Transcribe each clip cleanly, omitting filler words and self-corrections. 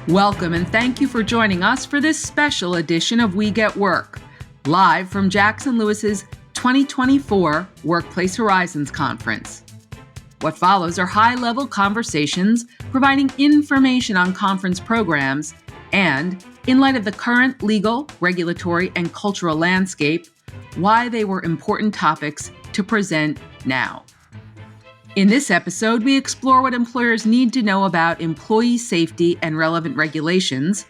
Welcome and thank you for joining us for this special edition of We Get Work, live from Jackson Lewis's 2024 Workplace Horizons Conference. What follows are high-level conversations providing information on conference programs and, in light of the current legal, regulatory, and cultural landscape, why they were important topics to present now. In this episode, we explore what employers need to know about employee safety and relevant regulations,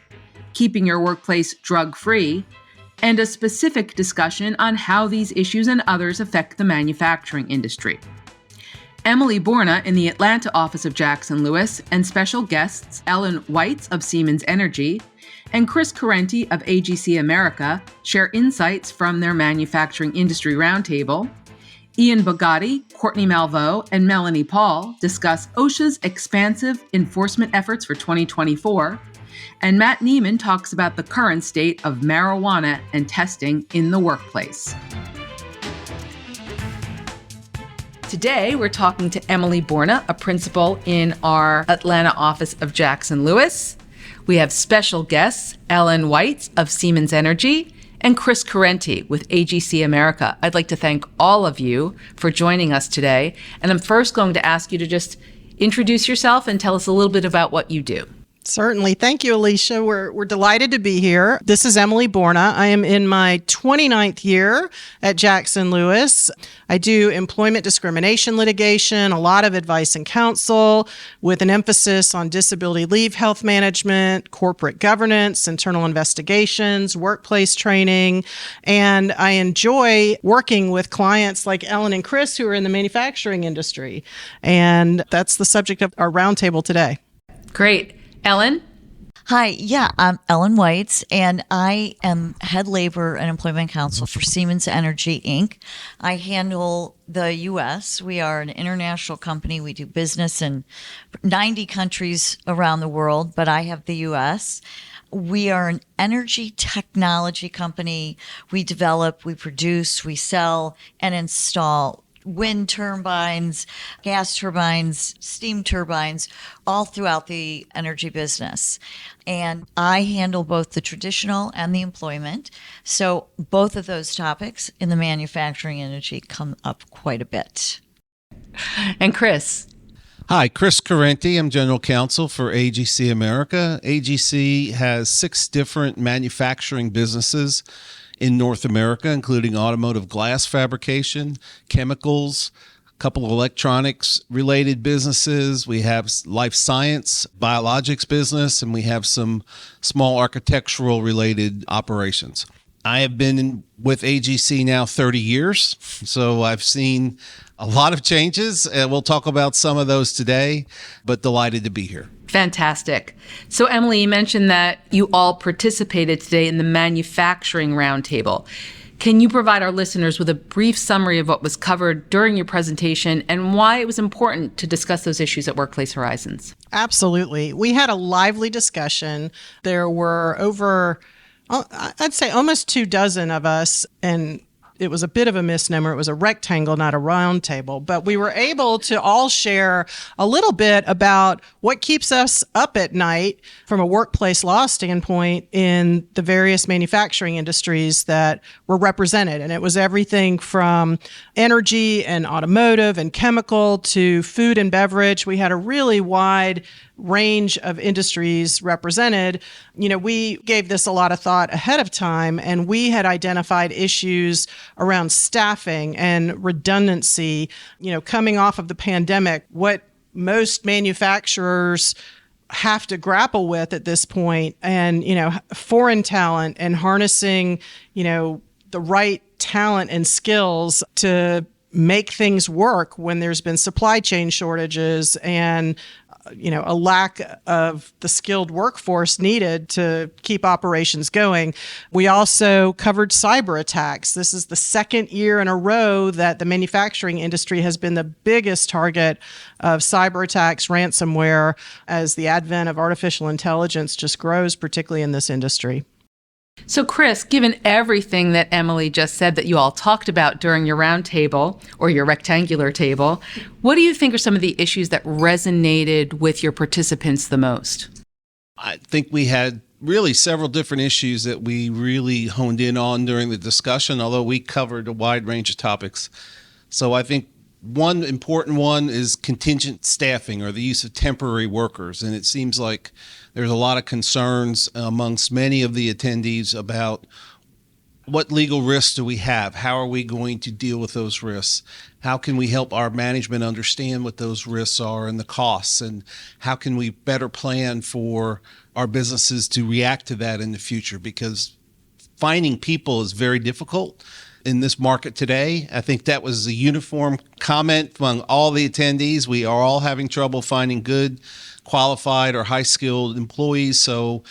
keeping your workplace drug-free, and a specific discussion on how these issues and others affect the manufacturing industry. Emily Borna in the Atlanta office of Jackson Lewis and special guests Ellen Weitz of Siemens Energy and Chris Correnti of AGC America share insights from their manufacturing industry roundtable. Ian Bugatti, Courtney Malveaux, and Melanie Paul discuss OSHA's expansive enforcement efforts for 2024, and Matt Neiman talks about the current state of marijuana and testing in the workplace. Today, we're talking to Emily Borna, a principal in our Atlanta office of Jackson Lewis. We have special guests, Ellen Weitz of Siemens Energy, and Chris Correnti with AGC America. I'd like to thank all of you for joining us today. And I'm first going to ask you to just introduce yourself and tell us a little bit about what you do. Certainly. Thank you, Alicia. We're delighted to be here. This is Emily Borna. I am in my 29th year at Jackson Lewis. I do employment discrimination litigation, a lot of advice and counsel with an emphasis on disability leave health management, corporate governance, internal investigations, workplace training. And I enjoy working with clients like Ellen and Chris who are in the manufacturing industry. And that's the subject of our roundtable today. Great. Ellen? Hi, I'm Ellen Weitz, and I am head labor and employment counsel for Siemens Energy, Inc. I handle the U.S. We are an international company. We do business in 90 countries around the world, but I have the U.S. We are an energy technology company. We develop, we produce, we sell, and install wind turbines, gas turbines, steam turbines, all throughout the energy business. And I handle both the traditional and the employment. So both of those topics in the manufacturing industry come up quite a bit. And Chris? Hi, Chris Correnti. I'm General Counsel for AGC America. AGC has 6 different manufacturing businesses in North America, including automotive glass fabrication, chemicals, a couple of electronics-related businesses. We have life science, biologics business, and we have some small architectural-related operations. I have been with AGC now 30 years, so I've seen a lot of changes, and we'll talk about some of those today, but delighted to be here. Fantastic. So Emily, you mentioned that you all participated today in the manufacturing roundtable. Can you provide our listeners with a brief summary of what was covered during your presentation and why it was important to discuss those issues at Workplace Horizons? Absolutely. We had a lively discussion. There were I'd say almost 24 of us, and it was a bit of a misnomer. It was a rectangle, not a round table. But we were able to all share a little bit about what keeps us up at night from a workplace law standpoint in the various manufacturing industries that were represented. And it was everything from energy and automotive and chemical to food and beverage. We had a really wide range of industries represented. We gave this a lot of thought ahead of time, and we had identified issues around staffing and redundancy, coming off of the pandemic, what most manufacturers have to grapple with at this point, and, foreign talent and harnessing, the right talent and skills to make things work when there's been supply chain shortages and a lack of the skilled workforce needed to keep operations going. We also covered cyber attacks. This is the second year in a row that the manufacturing industry has been the biggest target of cyber attacks, ransomware, as the advent of artificial intelligence just grows, particularly in this industry. So Chris, given everything that Emily just said that you all talked about during your round table or your rectangular table, what do you think are some of the issues that resonated with your participants the most? I think we had really several different issues that we really honed in on during the discussion, although we covered a wide range of topics. So I think one important one is contingent staffing, or the use of temporary workers. And it seems like there's a lot of concerns amongst many of the attendees about what legal risks do we have? How are we going to deal with those risks? How can we help our management understand what those risks are and the costs? And how can we better plan for our businesses to react to that in the future? Because finding people is very difficult in this market today. I think that was a uniform comment among all the attendees. We are all having trouble finding good, qualified, or high-skilled employees. So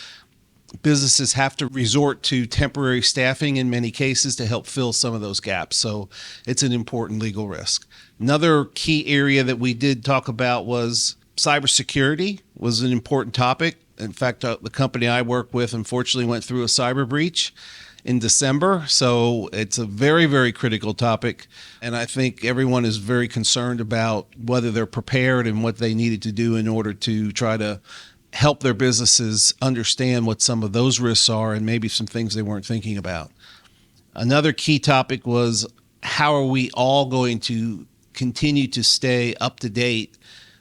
businesses have to resort to temporary staffing in many cases to help fill some of those gaps. So it's an important legal risk. Another key area that we did talk about was cybersecurity was an important topic. In fact, the company I work with unfortunately went through a cyber breach in December. So it's a very, very critical topic. And I think everyone is very concerned about whether they're prepared and what they needed to do in order to try to help their businesses understand what some of those risks are and maybe some things they weren't thinking about. Another key topic was, how are we all going to continue to stay up to date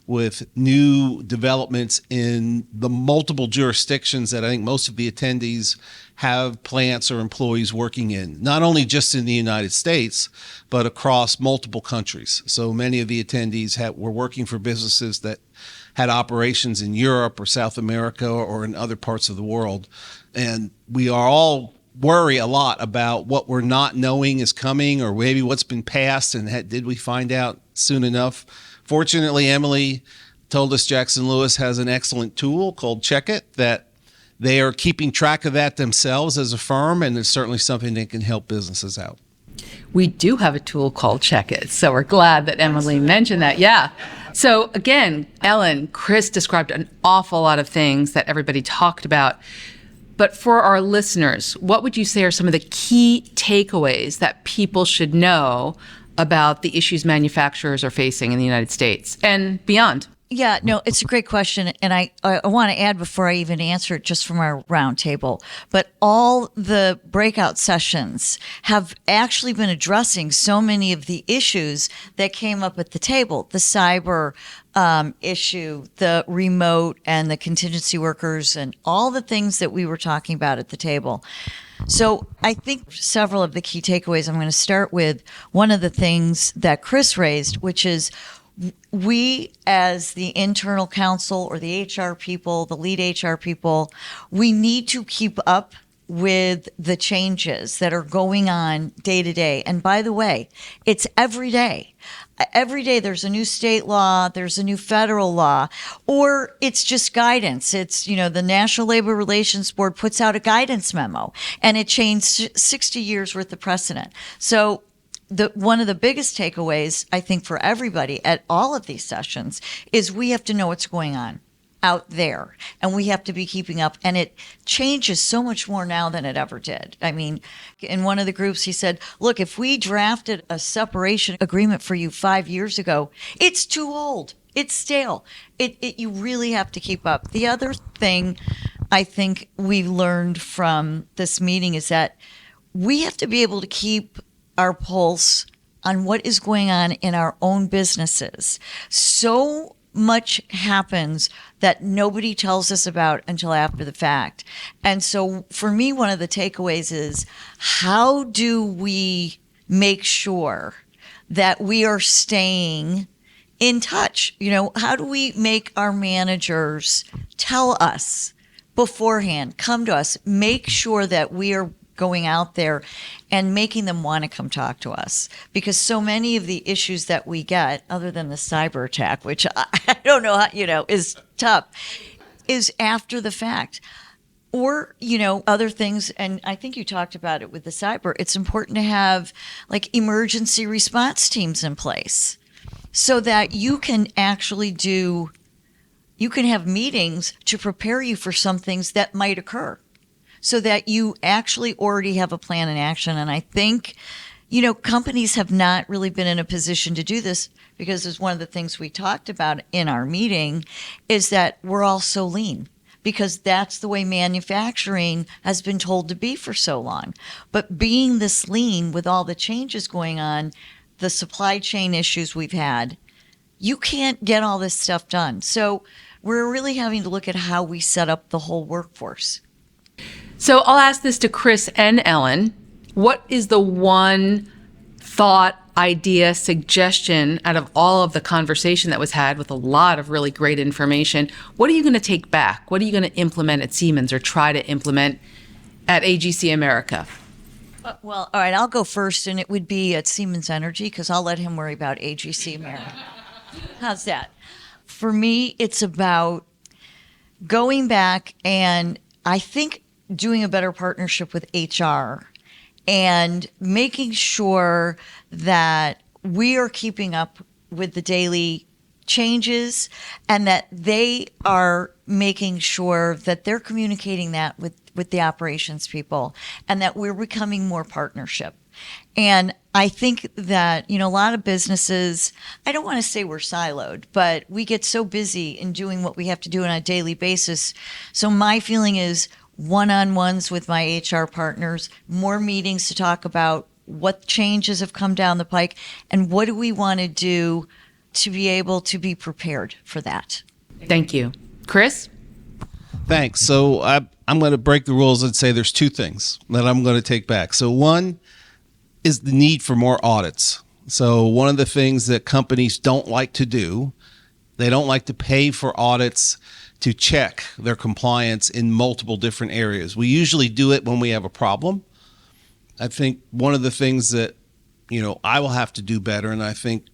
with new developments in the multiple jurisdictions that I think most of the attendees have plants or employees working in, not only just in the United States, but across multiple countries. So many of the attendees were working for businesses that had operations in Europe or South America or in other parts of the world. And we are all worry a lot about what we're not knowing is coming, or maybe what's been passed and did we find out soon enough. Fortunately, Emily told us Jackson Lewis has an excellent tool called Check It, that they are keeping track of that themselves as a firm, and it's certainly something that can help businesses out. We do have a tool called Check It, so we're glad that Emily mentioned that. Yeah. So again, Ellen, Chris described an awful lot of things that everybody talked about. But for our listeners, what would you say are some of the key takeaways that people should know about the issues manufacturers are facing in the United States and beyond? Yeah, no, it's a great question. And I want to add before I even answer it, just from our roundtable, but all the breakout sessions have actually been addressing so many of the issues that came up at the table: the cyber issue, the remote and the contingency workers, and all the things that we were talking about at the table. So I think several of the key takeaways, I'm going to start with one of the things that Chris raised, which is we, as the internal counsel or the HR people, the lead HR people, we need to keep up with the changes that are going on day to day. And by the way, it's every day. Every day there's a new state law, there's a new federal law, or it's just guidance. It's, the National Labor Relations Board puts out a guidance memo, and it changed 60 years worth of precedent. So one of the biggest takeaways, I think, for everybody at all of these sessions is we have to know what's going on out there, and we have to be keeping up. And it changes so much more now than it ever did. I mean, in one of the groups, he said, look, if we drafted a separation agreement for you 5 years ago, it's too old. It's stale. You really have to keep up. The other thing I think we learned from this meeting is that we have to be able to keep our pulse on what is going on in our own businesses. So much happens that nobody tells us about until after the fact. And so for me, one of the takeaways is, how do we make sure that we are staying in touch? How do we make our managers tell us beforehand, come to us, make sure that we are going out there and making them want to come talk to us? Because so many of the issues that we get, other than the cyber attack, which I don't know how, is tough, is after the fact. Or, other things, and I think you talked about it with the cyber, it's important to have like emergency response teams in place so that you can actually you can have meetings to prepare you for some things that might occur, so that you actually already have a plan in action. And I think, companies have not really been in a position to do this, because it's one of the things we talked about in our meeting is that we're all so lean. because that's the way manufacturing has been told to be for so long. But being this lean with all the changes going on, the supply chain issues we've had, you can't get all this stuff done. So we're really having to look at how we set up the whole workforce. So I'll ask this to Chris and Ellen. What is the one thought, idea, suggestion out of all of the conversation that was had with a lot of really great information? What are you going to take back? What are you going to implement at Siemens or try to implement at AGC America? Well, all right, I'll go first, and it would be at Siemens Energy because I'll let him worry about AGC America. How's that? For me, it's about going back and I think doing a better partnership with HR and making sure that we are keeping up with the daily changes and that they are making sure that they're communicating that with the operations people and that we're becoming more partnership. And I think that, a lot of businesses, I don't want to say we're siloed, but we get so busy in doing what we have to do on a daily basis. So my feeling is one-on-ones with my HR partners, more meetings to talk about what changes have come down the pike and what do we want to do to be able to be prepared for that. Thank you. Chris? Thanks. So I'm going to break the rules and say there's two things that I'm going to take back. So one is the need for more audits. So one of the things that companies don't like to do, they don't like to pay for audits to check their compliance in multiple different areas. We usually do it when we have a problem. I think one of the things that, I will have to do better, and I think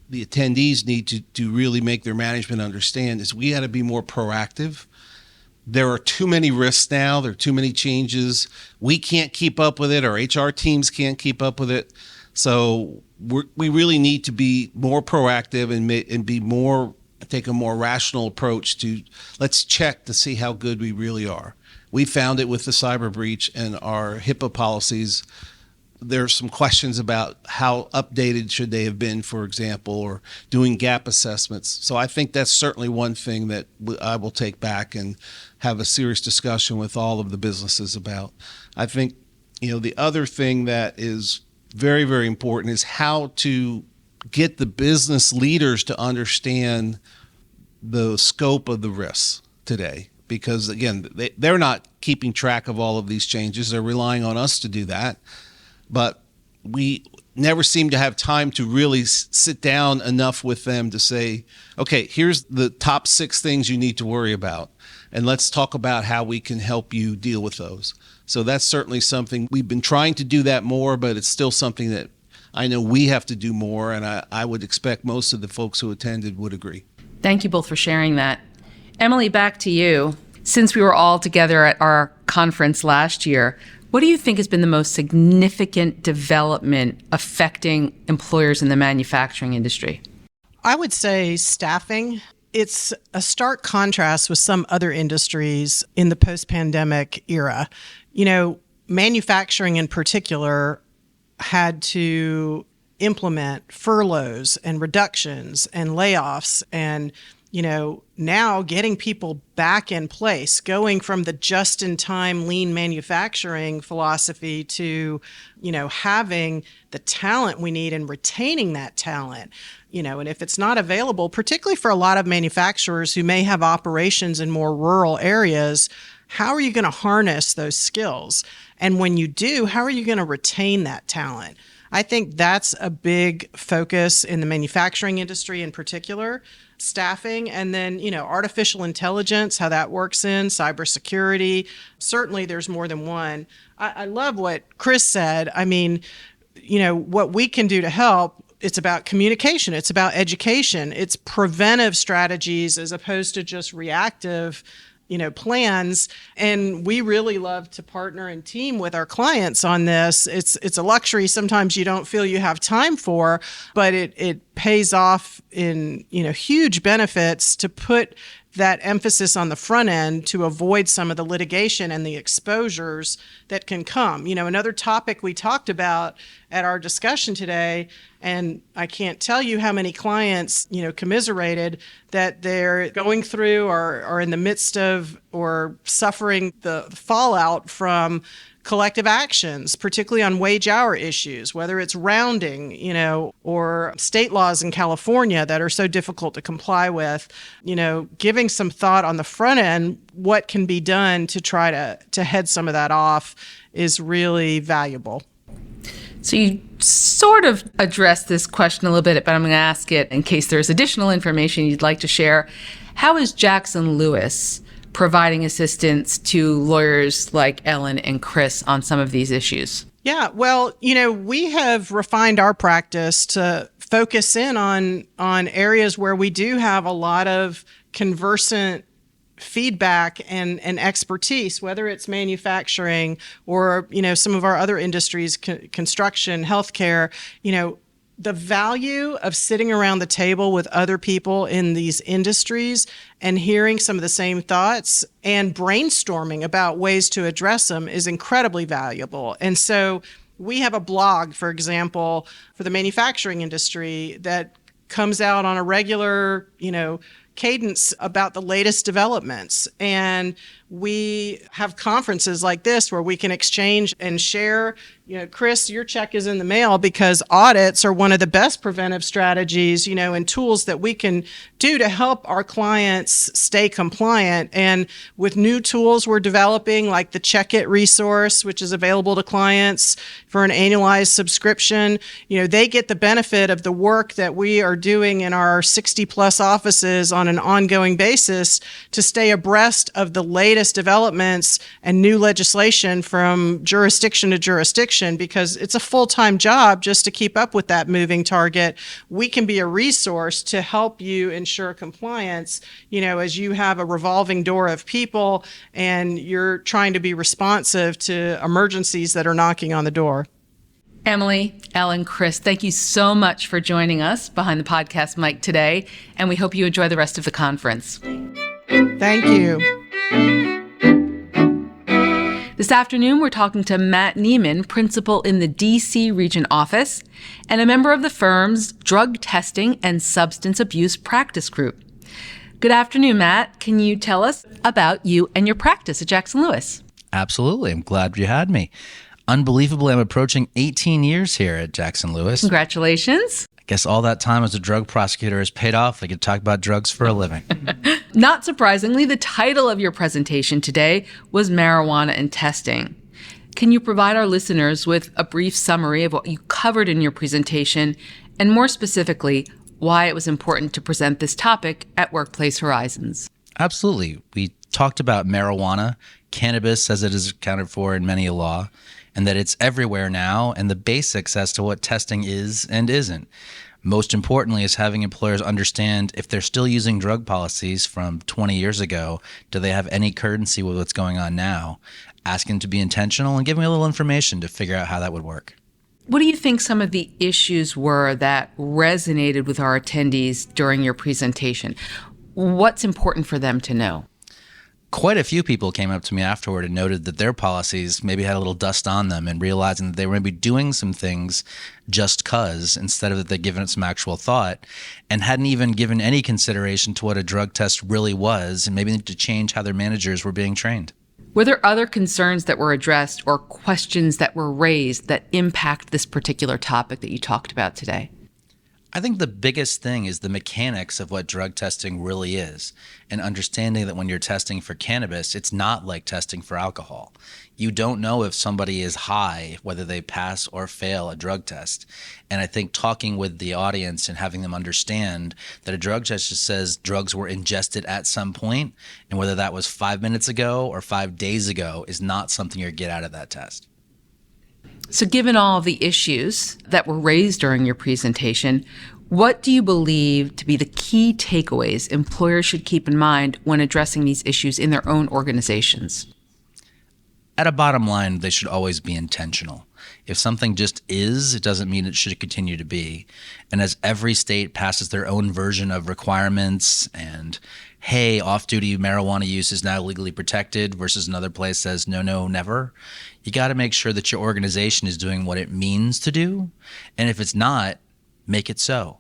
the attendees need to really make their management understand, is we got to be more proactive. There are too many risks now. There are too many changes. We can't keep up with it. Our HR teams can't keep up with it. So we really need to be more proactive and be more, take a more rational approach to let's check to see how good we really are. We found it with the cyber breach and our HIPAA policies. There's some questions about how updated should they have been, for example, or doing gap assessments. So I think that's certainly one thing that I will take back and have a serious discussion with all of the businesses about. I think, the other thing that is very, very important is how to get the business leaders to understand the scope of the risks today. Because, again, they're not keeping track of all of these changes. They're relying on us to do that. But we never seem to have time to really sit down enough with them to say, okay, here's the top 6 things you need to worry about. And let's talk about how we can help you deal with those. So that's certainly something we've been trying to do that more, but it's still something that I know we have to do more. And I would expect most of the folks who attended would agree. Thank you both for sharing that. Emily, back to you. Since we were all together at our conference last year, what do you think has been the most significant development affecting employers in the manufacturing industry? I would say staffing. It's a stark contrast with some other industries in the post-pandemic era. Manufacturing in particular had to implement furloughs and reductions and layoffs and now getting people back in place, going from the just-in-time lean manufacturing philosophy to, having the talent we need and retaining that talent, and if it's not available, particularly for a lot of manufacturers who may have operations in more rural areas, how are you going to harness those skills? And when you do, how are you going to retain that talent? I think that's a big focus in the manufacturing industry in particular. Staffing, and then, artificial intelligence, how that works in cybersecurity. Certainly there's more than one. I love what Chris said. I mean, what we can do to help, it's about communication. It's about education. It's preventive strategies as opposed to just reactive plans. And we really love to partner and team with our clients on this. It's a luxury sometimes you don't feel you have time for, but it pays off in huge benefits to put that emphasis on the front end to avoid some of the litigation and the exposures that can come. Another topic we talked about at our discussion today, and I can't tell you how many clients, commiserated that they're going through or are in the midst of or suffering the fallout from collective actions, particularly on wage hour issues, whether it's rounding, or state laws in California that are so difficult to comply with, giving some thought on the front end, what can be done to try to head some of that off is really valuable. So you sort of addressed this question a little bit, but I'm going to ask it in case there's additional information you'd like to share. How is Jackson Lewis providing assistance to lawyers like Ellen and Chris on some of these issues? Yeah, well, we have refined our practice to focus in on areas where we do have a lot of conversant feedback and expertise, whether it's manufacturing or, some of our other industries, construction, healthcare. The value of sitting around the table with other people in these industries and hearing some of the same thoughts and brainstorming about ways to address them is incredibly valuable. And so we have a blog, for example, for the manufacturing industry that comes out on a regular, cadence about the latest developments. And we have conferences like this where we can exchange and share. Chris, your check is in the mail because audits are one of the best preventive strategies, and tools that we can do to help our clients stay compliant. And with new tools we're developing, like the Check It resource, which is available to clients for an annualized subscription, they get the benefit of the work that we are doing in our 60 plus offices on an ongoing basis to stay abreast of the latest developments and new legislation from jurisdiction to jurisdiction, because it's a full-time job just to keep up with that moving target. We can be a resource to help you ensure compliance, as you have a revolving door of people and you're trying to be responsive to emergencies that are knocking on the door. Emily, Ellen, Chris, thank you so much for joining us behind the podcast mic today, and we hope you enjoy the rest of the conference. Thank you. This afternoon, we're talking to Matt Neiman, principal in the D.C. Region Office and a member of the firm's Drug Testing and Substance Abuse Practice Group. Good afternoon, Matt. Can you tell us about you and your practice at Jackson Lewis? Absolutely. I'm glad you had me. Unbelievably, I'm approaching 18 years here at Jackson Lewis. Congratulations. I guess all that time as a drug prosecutor has paid off. I could talk about drugs for a living. Not surprisingly, the title of your presentation today was Marijuana and Testing. Can you provide our listeners with a brief summary of what you covered in your presentation, and more specifically, why it was important to present this topic at Workplace Horizons? Absolutely. We talked about marijuana, cannabis as it is accounted for in many a law, and that it's everywhere now, and the basics as to what testing is and isn't. Most importantly is having employers understand if they're still using drug policies from 20 years ago, do they have any currency with what's going on now? Asking to be intentional and giving a little information to figure out how that would work. What do you think some of the issues were that resonated with our attendees during your presentation? What's important for them to know? Quite a few people came up to me afterward and noted that their policies maybe had a little dust on them, and realizing that they were maybe doing some things just cause instead of that they'd given it some actual thought and hadn't even given any consideration to what a drug test really was, and maybe need to change how their managers were being trained. Were there other concerns that were addressed or questions that were raised that impact this particular topic that you talked about today? I think the biggest thing is the mechanics of what drug testing really is, and understanding that when you're testing for cannabis, it's not like testing for alcohol. You don't know if somebody is high, whether they pass or fail a drug test. And I think talking with the audience and having them understand that a drug test just says drugs were ingested at some point, and whether that was 5 minutes ago or 5 days ago is not something you get out of that test. So given all of the issues that were raised during your presentation, what do you believe to be the key takeaways employers should keep in mind when addressing these issues in their own organizations? At a bottom line, they should always be intentional. If something just is, it doesn't mean it should continue to be. And as every state passes their own version of requirements and, hey, off-duty marijuana use is now legally protected versus another place says, no, no, never, you got to make sure that your organization is doing what it means to do. And if it's not, make it so.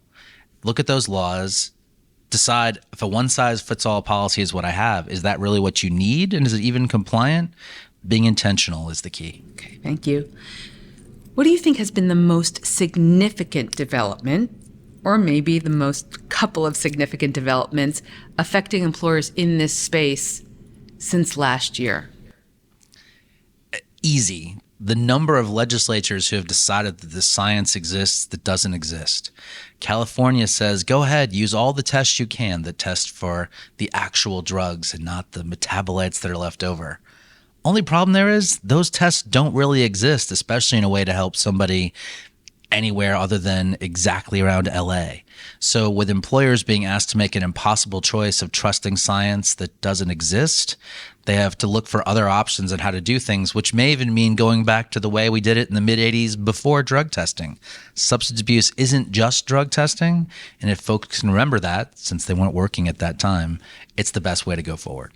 Look at those laws. Decide if a one-size-fits-all policy is what I have. Is that really what you need? And is it even compliant? Being intentional is the key. Okay, thank you. What do you think has been the most significant development, or maybe the most couple of significant developments affecting employers in this space since last year? Easy. The number of legislatures who have decided that the science exists that doesn't exist. California says, go ahead, use all the tests you can that test for the actual drugs and not the metabolites that are left over. Only problem there is those tests don't really exist, especially in a way to help somebody anywhere other than exactly around LA. So with employers being asked to make an impossible choice of trusting science that doesn't exist, they have to look for other options on how to do things, which may even mean going back to the way we did it in the mid-'80s before drug testing. Substance abuse isn't just drug testing, and if folks can remember that, since they weren't working at that time, it's the best way to go forward.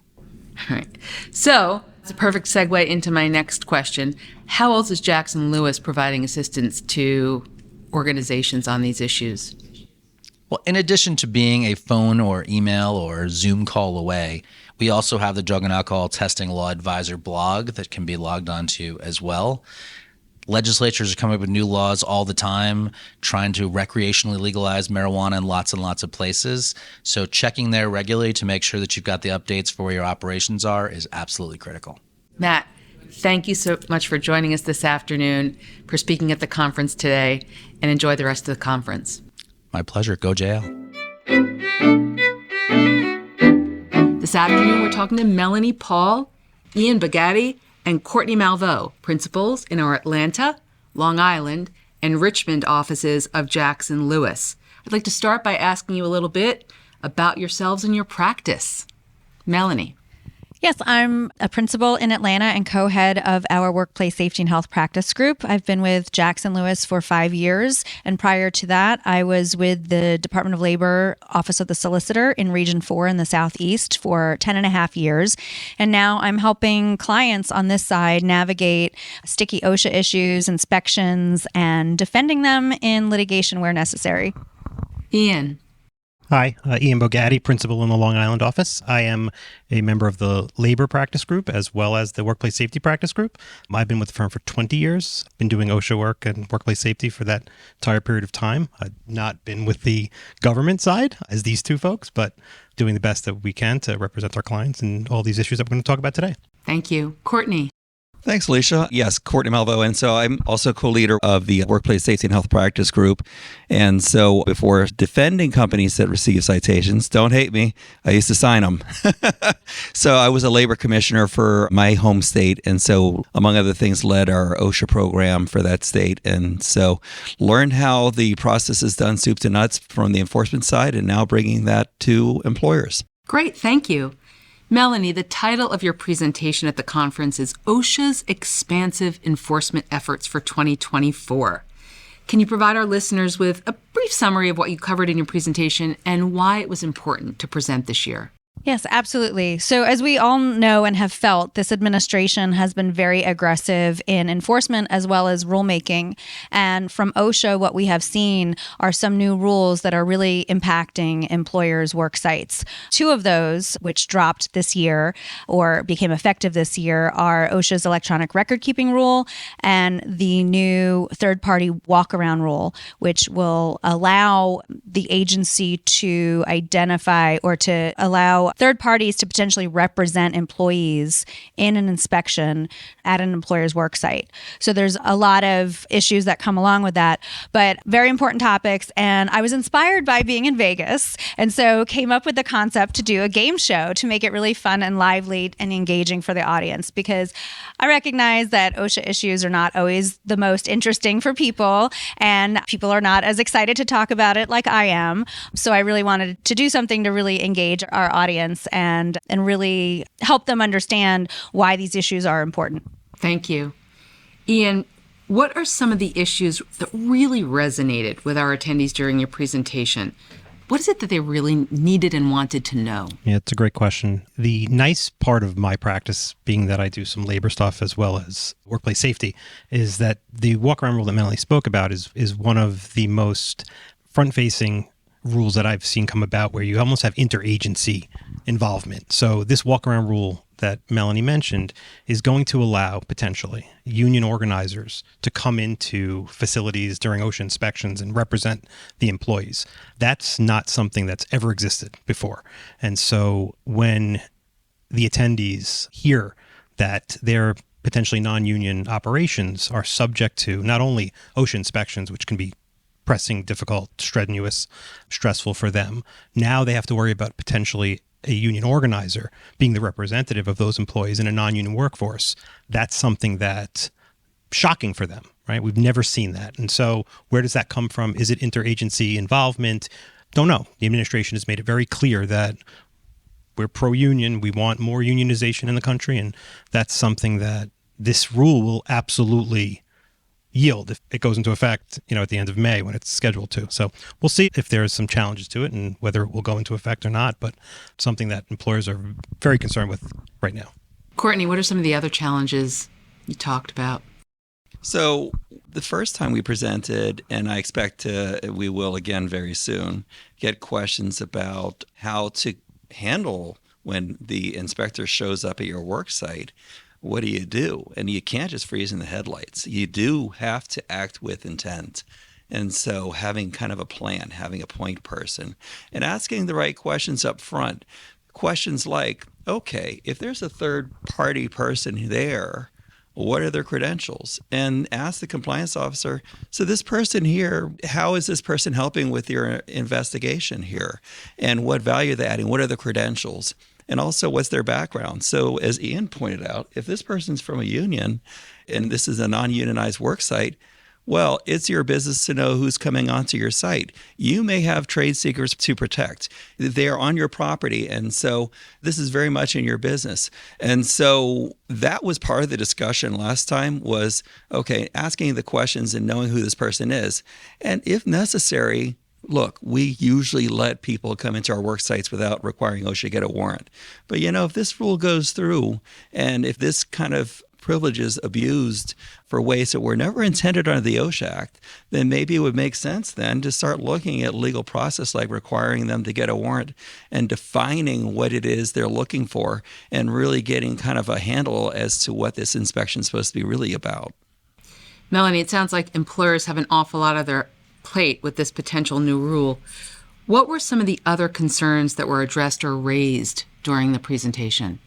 All right. So it's a perfect segue into my next question. How else is Jackson Lewis providing assistance to organizations on these issues? Well, in addition to being a phone or email or Zoom call away, we also have the Drug and Alcohol Testing Law Advisor blog that can be logged onto as well. Legislatures are coming up with new laws all the time, trying to recreationally legalize marijuana in lots and lots of places. So checking there regularly to make sure that you've got the updates for where your operations are is absolutely critical. Matt, thank you so much for joining us this afternoon, for speaking at the conference today, and enjoy the rest of the conference. My pleasure. Go JL. This afternoon, we're talking to Melanie Paul, Ian Bagatti, and Courtney Malveaux, principals in our Atlanta, Long Island, and Richmond offices of Jackson Lewis. I'd like to start by asking you a little bit about yourselves and your practice. Melanie. Yes, I'm a principal in Atlanta and co-head of our workplace safety and health practice group. I've been with Jackson Lewis for 5 years. And prior to that, I was with the Department of Labor Office of the Solicitor in Region 4 in the Southeast for 10 and a half years. And now I'm helping clients on this side navigate sticky OSHA issues, inspections, and defending them in litigation where necessary. Ian. Hi, Ian Bogatti, principal in the Long Island office. I am a member of the labor practice group as well as the workplace safety practice group. I've been with the firm for 20 years, been doing OSHA work and workplace safety for that entire period of time. I've not been with the government side as these two folks, but doing the best that we can to represent our clients and all these issues that we're going to talk about today. Thank you. Courtney. Thanks, Alicia. Yes, Courtney Malveaux. And so I'm also co-leader of the Workplace Safety and Health Practice Group. And so if we're defending companies that receive citations, don't hate me, I used to sign them. So I was a labor commissioner for my home state. And so, among other things, led our OSHA program for that state. And so learned how the process is done soup to nuts from the enforcement side and now bringing that to employers. Great, thank you. Melanie, the title of your presentation at the conference is OSHA's Expansive Enforcement Efforts for 2024. Can you provide our listeners with a brief summary of what you covered in your presentation and why it was important to present this year? Yes, absolutely. So as we all know and have felt, this administration has been very aggressive in enforcement as well as rulemaking. And from OSHA, what we have seen are some new rules that are really impacting employers' work sites. Two of those, which dropped this year or became effective this year, are OSHA's electronic record-keeping rule and the new third-party walk-around rule, which will allow the agency to identify or to allow third parties to potentially represent employees in an inspection at an employer's work site. So there's a lot of issues that come along with that, but very important topics. And I was inspired by being in Vegas, and so came up with the concept to do a game show to make it really fun and lively and engaging for the audience, because I recognize that OSHA issues are not always the most interesting for people, and people are not as excited to talk about it like I am. So I really wanted to do something to really engage our audience and really help them understand why these issues are important. Thank you. Ian, What are some of the issues that really resonated with our attendees during your presentation? What is it that they really needed and wanted to know? Yeah, it's a great question. The nice part of my practice, being that I do some labor stuff as well as workplace safety, is that the walk-around rule that Melanie spoke about is one of the most front-facing rules that I've seen come about, where you almost have interagency involvement. So this walk-around rule that Melanie mentioned is going to allow potentially union organizers to come into facilities during OSHA inspections and represent the employees. That's not something that's ever existed before. And so when the attendees hear that their potentially non-union operations are subject to not only OSHA inspections, which can be pressing, difficult, strenuous, stressful for them, now they have to worry about potentially a union organizer being the representative of those employees in a non-union workforce. That's something that's shocking for them, right? We've never seen that. And so where does that come from? Is it interagency involvement? Don't know. The administration has made it very clear that we're pro-union. We want more unionization in the country. And that's something that this rule will absolutely yield if it goes into effect, at the end of May when it's scheduled to. So we'll see if there's some challenges to it and whether it will go into effect or not, but something that employers are very concerned with right now. Courtney, what are some of the other challenges you talked about? So the first time we presented, and I expect we will again very soon, get questions about how to handle when the inspector shows up at your work site. What do you do? And you can't just freeze in the headlights. You do have to act with intent. And so having kind of a plan, having a point person, and asking the right questions up front. Questions like, okay, if there's a third party person there, what are their credentials? And ask the compliance officer, so this person here, how is this person helping with your investigation here? And what value are they adding? What are the credentials? And also, what's their background? So as Ian pointed out, if this person's from a union and this is a non-unionized work site, well, it's your business to know who's coming onto your site. You may have trade secrets to protect. They are on your property, and so this is very much in your business. And so that was part of the discussion last time was, okay, asking the questions and knowing who this person is. And if necessary, look, we usually let people come into our work sites without requiring OSHA to get a warrant. But, if this rule goes through and if this kind of privilege is abused for ways that were never intended under the OSHA Act, then maybe it would make sense then to start looking at legal process like requiring them to get a warrant and defining what it is they're looking for and really getting kind of a handle as to what this inspection is supposed to be really about. Melanie, it sounds like employers have an awful lot of their plate with this potential new rule. What were some of the other concerns that were addressed or raised during the presentation?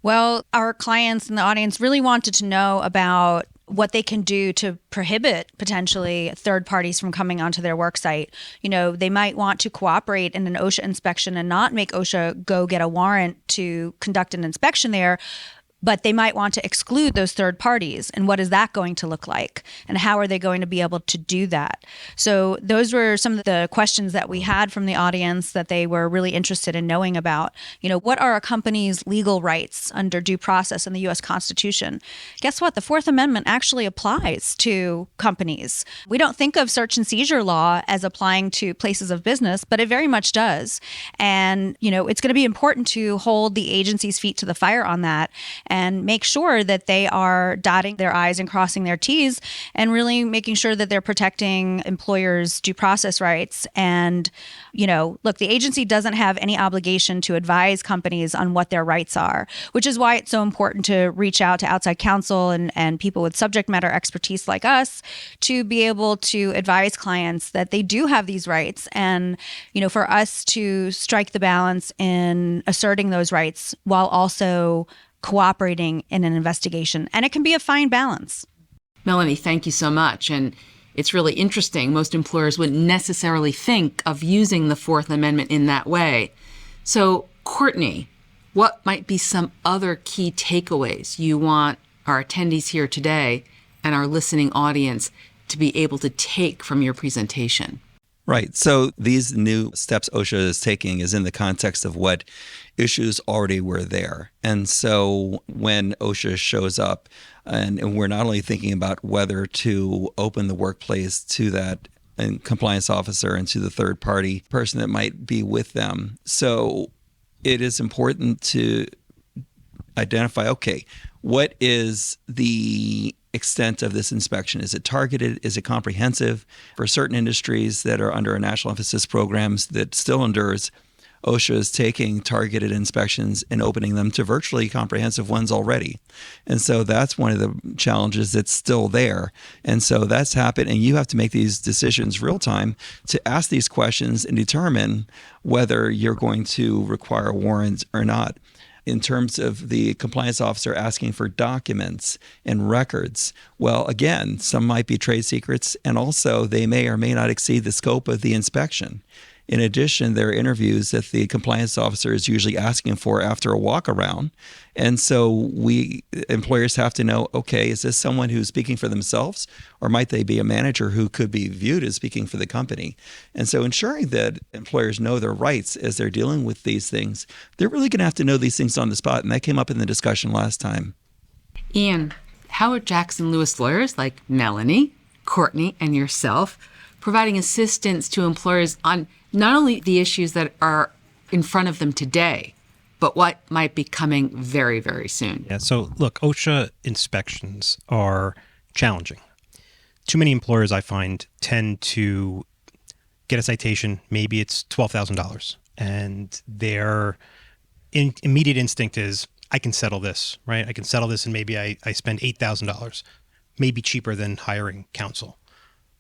Well, our clients in the audience really wanted to know about what they can do to prohibit potentially third parties from coming onto their work site. They might want to cooperate in an OSHA inspection and not make OSHA go get a warrant to conduct an inspection there, but they might want to exclude those third parties. And what is that going to look like? And how are they going to be able to do that? So those were some of the questions that we had from the audience that they were really interested in knowing about. What are a company's legal rights under due process in the U.S. Constitution? Guess what? The Fourth Amendment actually applies to companies. We don't think of search and seizure law as applying to places of business, but it very much does. And, it's going to be important to hold the agency's feet to the fire on that and make sure that they are dotting their I's and crossing their T's and really making sure that they're protecting employers' due process rights. And, look, the agency doesn't have any obligation to advise companies on what their rights are, which is why it's so important to reach out to outside counsel and people with subject matter expertise like us to be able to advise clients that they do have these rights and, for us to strike the balance in asserting those rights while also cooperating in an investigation. And it can be a fine balance. Melanie, thank you so much. And it's really interesting. Most employers wouldn't necessarily think of using the Fourth Amendment in that way. So, Courtney, what might be some other key takeaways you want our attendees here today and our listening audience to be able to take from your presentation? Right. So these new steps OSHA is taking is in the context of what issues already were there. And so when OSHA shows up, and we're not only thinking about whether to open the workplace to that and compliance officer and to the third party person that might be with them. So it is important to identify, okay, what is the extent of this inspection? Is it targeted? Is it comprehensive? For certain industries that are under a national emphasis programs that still endures, OSHA is taking targeted inspections and opening them to virtually comprehensive ones already. And so that's one of the challenges that's still there. And so that's happened. And you have to make these decisions real time to ask these questions and determine whether you're going to require warrants or not. In terms of the compliance officer asking for documents and records, well, again, some might be trade secrets, and also they may or may not exceed the scope of the inspection. In addition, there are interviews that the compliance officer is usually asking for after a walk around. And so employers have to know, okay, is this someone who's speaking for themselves, or might they be a manager who could be viewed as speaking for the company? And so ensuring that employers know their rights as they're dealing with these things, they're really going to have to know these things on the spot. And that came up in the discussion last time. Ian, how are Jackson Lewis lawyers like Melanie, Courtney, and yourself providing assistance to employers on not only the issues that are in front of them today, but what might be coming very, very soon? Yeah, so look, OSHA inspections are challenging. Too many employers, I find, tend to get a citation, maybe it's $12,000, and their immediate instinct is, I can settle this, right? I can settle this and maybe I spend $8,000, maybe cheaper than hiring counsel.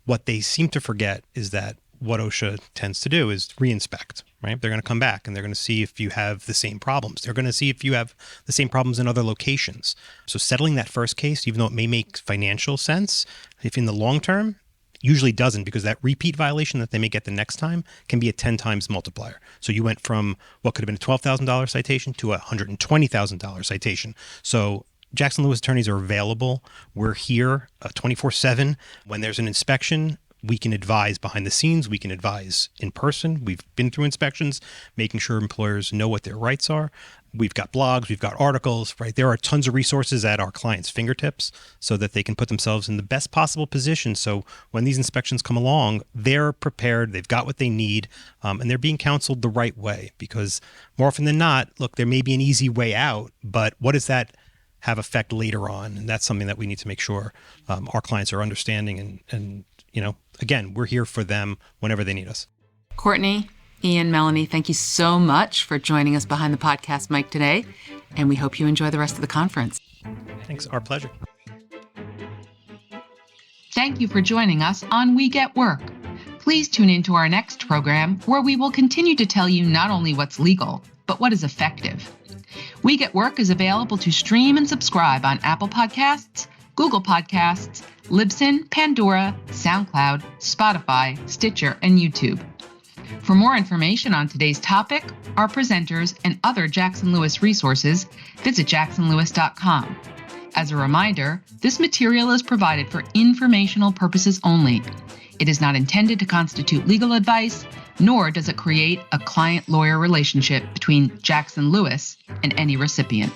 What they seem to forget is that what OSHA tends to do is re-inspect, right? They're going to come back and they're going to see if you have the same problems. They're going to see if you have the same problems in other locations. So settling that first case, even though it may make financial sense, if in the long term, usually doesn't, because that repeat violation that they may get the next time can be a 10 times multiplier. So you went from what could have been a $12,000 citation to a $120,000 citation. So Jackson Lewis attorneys are available. We're here 24/7. When there's an inspection, we can advise behind the scenes. We can advise in person. We've been through inspections, making sure employers know what their rights are. We've got blogs, we've got articles, right? There are tons of resources at our clients' fingertips so that they can put themselves in the best possible position. So when these inspections come along, they're prepared, they've got what they need, and they're being counseled the right way. Because more often than not, look, there may be an easy way out, but what does that have effect later on? And that's something that we need to make sure our clients are understanding. And you know, again, we're here for them whenever they need us. Courtney, Ian, Melanie, thank you so much for joining us behind the podcast mic today, and we hope you enjoy the rest of the conference. Thanks, our pleasure. Thank you for joining us on We Get Work. Please tune into our next program, where we will continue to tell you not only what's legal, but what is effective. We Get Work is available to stream and subscribe on Apple Podcasts, Google Podcasts, Libsyn, Pandora, SoundCloud, Spotify, Stitcher, and YouTube. For more information on today's topic, our presenters, and other Jackson Lewis resources, visit jacksonlewis.com. As a reminder, this material is provided for informational purposes only. It is not intended to constitute legal advice, nor does it create a client-lawyer relationship between Jackson Lewis and any recipient.